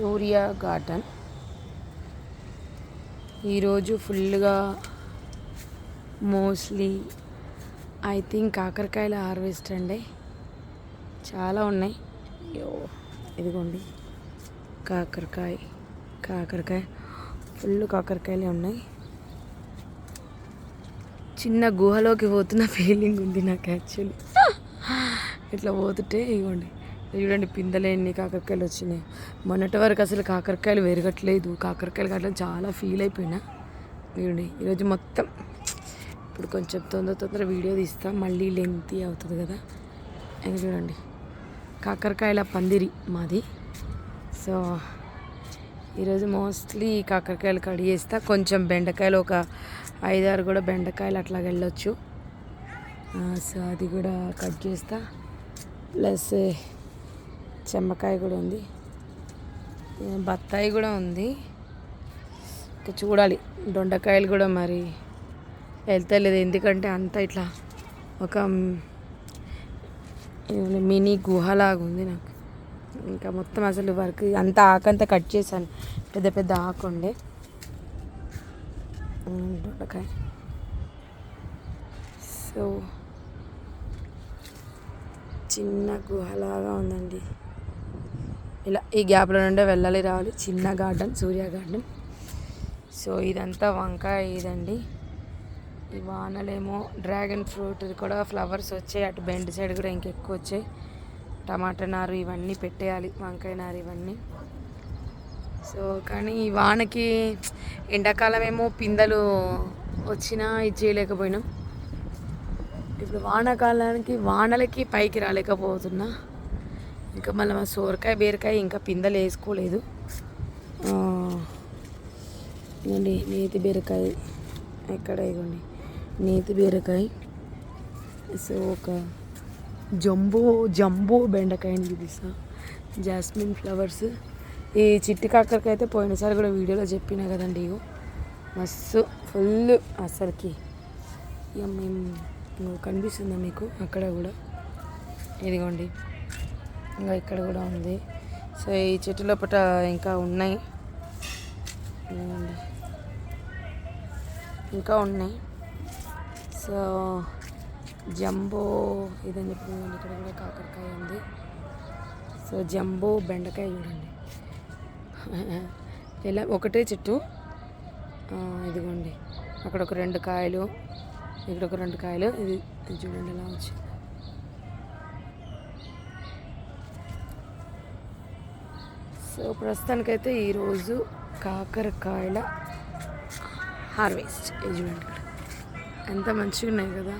సూర్య garden ఈరోజు ఫుల్గా mostly I think కాకరకాయల harvest అండి. చాలా ఉన్నాయి. ఇదిగోండి కాకరకాయ ఫుల్ కాకరకాయలే ఉన్నాయి. చిన్న గుహలోకి పోతున్న ఫీలింగ్ ఉంది నాకు యాక్చువల్లీ. ఇట్లా పోతుంటే ఇవ్వండి, చూడండి పిందెలు ఎన్ని కాకరకాయలు వచ్చినాయి. మొన్నటి వరకు అసలు కాకరకాయలు పెరగట్లేదు, కాకరకాయలు కావట్లేదు, చాలా ఫీల్ అయిపోయినా. చూడండి ఈరోజు మొత్తం. ఇప్పుడు కొంచెం తొందర వీడియో తీస్తాం, మళ్ళీ లెంతీ అవుతుంది కదా. ఇంకా చూడండి కాకరకాయల పందిరి మాది. సో ఈరోజు మోస్ట్లీ కాకరకాయలు కడిగేస్తా. కొంచెం బెండకాయలు ఒక 5-6 కూడా బెండకాయలు అట్లా వెళ్ళొచ్చు. సో అది కూడా కట్ చేస్తా. ప్లస్ చెమ్మకాయ కూడా ఉంది, బత్తాయి కూడా ఉంది. ఇంకా చూడాలి దొండకాయలు కూడా మరి వెళ్తలేదు, ఎందుకంటే అంతా ఇట్లా ఒక మినీ గుహలాగా ఉంది నాకు. ఇంకా మొత్తం అసలు వర్క్ అంతా ఆకంతా కట్ చేశాను, పెద్ద పెద్ద ఆకు ఉండే. దొండకాయ సో చిన్న గుహలాగా ఉందండి. ఇలా ఈ గ్యాప్లో నుండే వెళ్ళాలి రావాలి. చిన్న గార్డెన్, సూర్య గార్డెన్. సో ఇదంతా వంకాయ ఇదండి. ఈ వానలేమో డ్రాగన్ ఫ్రూట్ కూడా ఫ్లవర్స్ వచ్చాయి. అటు బెండ్ సైడ్ కూడా ఇంకెక్కువ వచ్చాయి. టమాటా నారు ఇవన్నీ పెట్టేయాలి, వంకాయ నారు ఇవన్నీ. సో కానీ ఈ వానకి ఎండాకాలం ఏమో పిందెలు వచ్చినా ఇది చేయలేకపోయినాం. ఇప్పుడు వానాకాలానికి వానలకి పైకి రాలేకపోతున్నా. ఇంకా మళ్ళీ మా సోరకాయ బీరకాయ ఇంకా పిందెలు వేసుకోలేదు. ఇవ్వండి నేతి బీరకాయ, ఎక్కడ ఇవ్వండి నేతి బీరకాయ. సో ఒక జంబో బెండకాయని చూపిస్తా. Jasmine flowers. ఈ చిట్టి కాకరకాయ అయితే పోయినసారి కూడా వీడియోలో చెప్పినా కదండి. ఇగో మస్తు ఫుల్ అసలుకి. ఇక మేము కనిపిస్తుందా మీకు? అక్కడ కూడా ఇదిగోండి, ఇంకా ఇక్కడ కూడా ఉంది. సో ఈ చెట్టు లోపల ఇంకా ఉన్నాయి, ఇంకా ఉన్నాయి. సో జంబో ఇదని చెప్పి ఇక్కడ కూడా కాకరకాయ ఉంది. సో జంబో బెండకాయ చూడండి, ఇలా ఒకటే చెట్టు. ఇదిగోండి అక్కడ ఒక 2 కాయలు, ఇక్కడ ఒక 2 కాయలు. ఇది చూడండి ఎలా వచ్చింది. సో ప్రస్తుతానికైతే ఈరోజు కాకరకాయల హార్వెస్ట్. ఇది చూడండి ఎంత మంచిగా ఉన్నాయి కదా.